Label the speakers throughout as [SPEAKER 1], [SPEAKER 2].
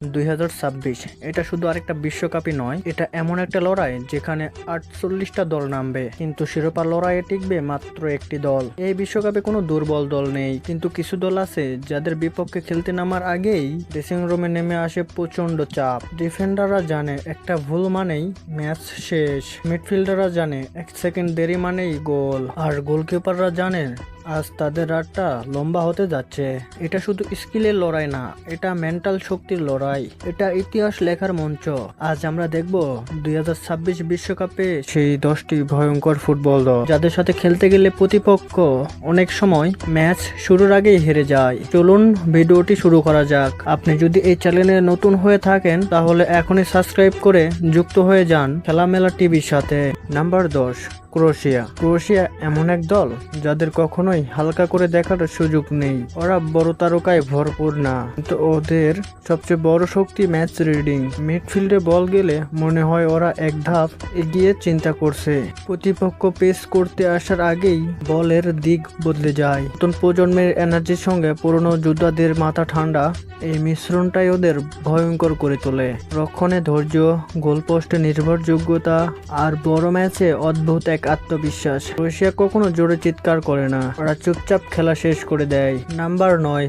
[SPEAKER 1] 2026 এটা শুধু আরেকটা বিশ্বকাপই নয়, এটা এমন একটা লড়াই যেখানে 48টা দল নামবে, কিন্তু শিরোপা লড়াইয়ে টিকবে মাত্র একটি দল। এই বিশ্বকাপে কোনো দুর্বল দল নেই, কিন্তু কিছু দল আছে যাদের বিপক্ষে খেলতে নামার আগেই ড্রেসিং রুমে নেমে আসে প্রচন্ড চাপ। ডিফেন্ডাররা জানে একটা ভুল মানেই ম্যাচ শেষ, মিডফিল্ডাররা জানে এক সেকেন্ড দেরি মানেই গোল, আর গোলকিপাররা জানেন আজ তাদের রাতটা লম্বা হতে যাচ্ছে। এটা শুধু স্কিলের লড়াই না, এটা মেন্টাল শক্তির লড়াই, এটা ইতিহাস লেখার মঞ্চ। আজ আমরা দেখব 2026 বিশ্বকাপে সেই 10টি ভয়ঙ্কর ফুটবল দল যাদের সাথে খেলতে গেলে প্রতিপক্ষ অনেক সময় ম্যাচ শুরুর আগেই হেরে যায়। চলুন ভিডিওটি শুরু করা যাক। আপনি যদি এই চ্যানেলে নতুন হয়ে থাকেন তাহলে এখনই সাবস্ক্রাইব করে যুক্ত হয়ে যান খেলামেলা টিভির সাথে। নাম্বার 10, ক্রোয়েশিয়া এমন এক দল যাদের কখনোই হালকা করে দেখার সুযোগ নেই। ওরা বড় তারকায় ভরপুর না, কিন্তু ওদের সবচেয়ে বড় শক্তি ম্যাচ রিডিং। মিডফিল্ডে বল গেলে মনে হয় ওরা এক ধাপ এগিয়ে চিন্তা করছে। প্রতিপক্ষ পেস করতে আসার আগেই বলের দিক বদলে যায়। নতুন প্রজন্মের এনার্জির সঙ্গে পুরনো যোদ্ধাদের মাথা ঠান্ডা, এই মিশ্রণটাই ওদের ভয়ঙ্কর করে তোলে। রক্ষণে ধৈর্য, গোলপোস্টে নির্ভরযোগ্যতা, আর বড় ম্যাচে অদ্ভুত এক আত্মবিশ্বাস। ক্রোয়েশিয়া কখনো জোরে চিৎকার করে না, ওরা চুপচাপ খেলা শেষ করে দেয়। নাম্বার 9,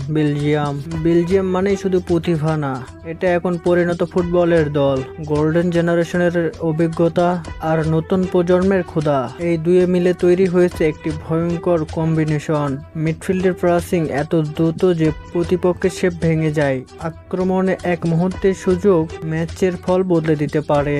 [SPEAKER 1] বেলজিয়াম মানেই শুধু প্রতিভা না, এটা এখন পরিণত ফুটবলের দল। গোল্ডেন জেনারেশনের অভিজ্ঞতা আর নতুন প্রজন্মের ক্ষুধা, এই দুয়ে মিলে তৈরি হয়েছে একটি ভয়ঙ্কর কম্বিনেশন। মিডফিল্ডের প্রেসিং এত দ্রুত যে প্রতিপক্ষের শেপ ভেঙে যায়। আক্রমণে এক মুহূর্তের সুযোগ ম্যাচের ফল বদলে দিতে পারে।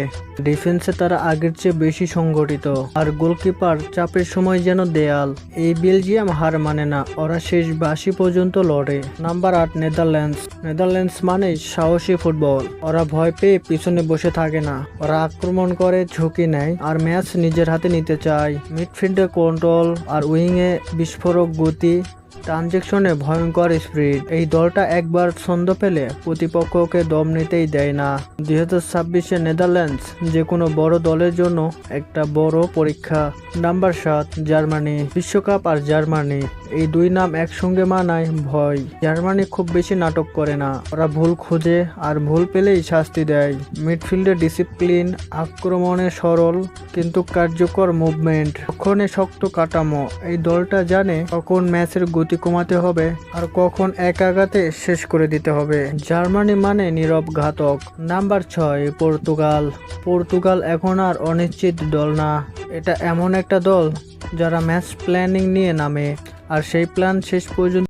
[SPEAKER 1] ডিফেন্সে তারা আগের চেয়ে বেশি সংগঠিত, আর গোলকিপার চাপের সময় যেন দেয়াল। এই বেলজিয়াম হার মানে না, ওরা শেষ বাঁশি পর্যন্ত লড়ে। নাম্বার 8, নেদারল্যান্ডস মানে সাহসী ফুটবল। ওরা ভয় পেয়ে পিছনে বসে থাকে না, ওরা আক্রমণ করে, ঝুঁকি নেয়, আর ম্যাচ নিজের হাতে নিতে চায়। মিডফিল্ডে কন্ট্রোল আর উইংয়ে বিস্ফোরক গতি, ট্রানজেকশনে ভয়ঙ্কর স্পিড। এই দলটা একবার ছন্দ পেলে প্রতিপক্ষকে দম নিতেই দেয় না। 2026-এ নেদারল্যান্ডস যে কোনো বড় দলের জন্য একটা বড় পরীক্ষা। Number 7, Germany. বিশ্বকাপ আর জার্মানি, এই দুই নাম একসঙ্গে মানায় ভয়। জার্মানি খুব বেশি নাটক করে না, ওরা ভুল খুঁজে আর ভুল পেলেই শাস্তি দেয়। মিডফিল্ডে ডিসিপ্লিন, আক্রমণে সরল কিন্তু কার্যকর মুভমেন্ট, রক্ষণে শক্ত কাঠামো। এই দলটা জানে কখন ম্যাচের গতি কমাতে হবে আর কখন এক আঘাতে শেষ করে দিতে হবে। জার্মানি মানে নীরব ঘাতক। নাম্বার 6, পর্তুগাল এখন আর অনিশ্চিত দল না, এটা এমন একটা দল যারা ম্যাচ প্ল্যানিং নিয়ে নামে, আর সেই প্ল্যান শেষ পর্যন্ত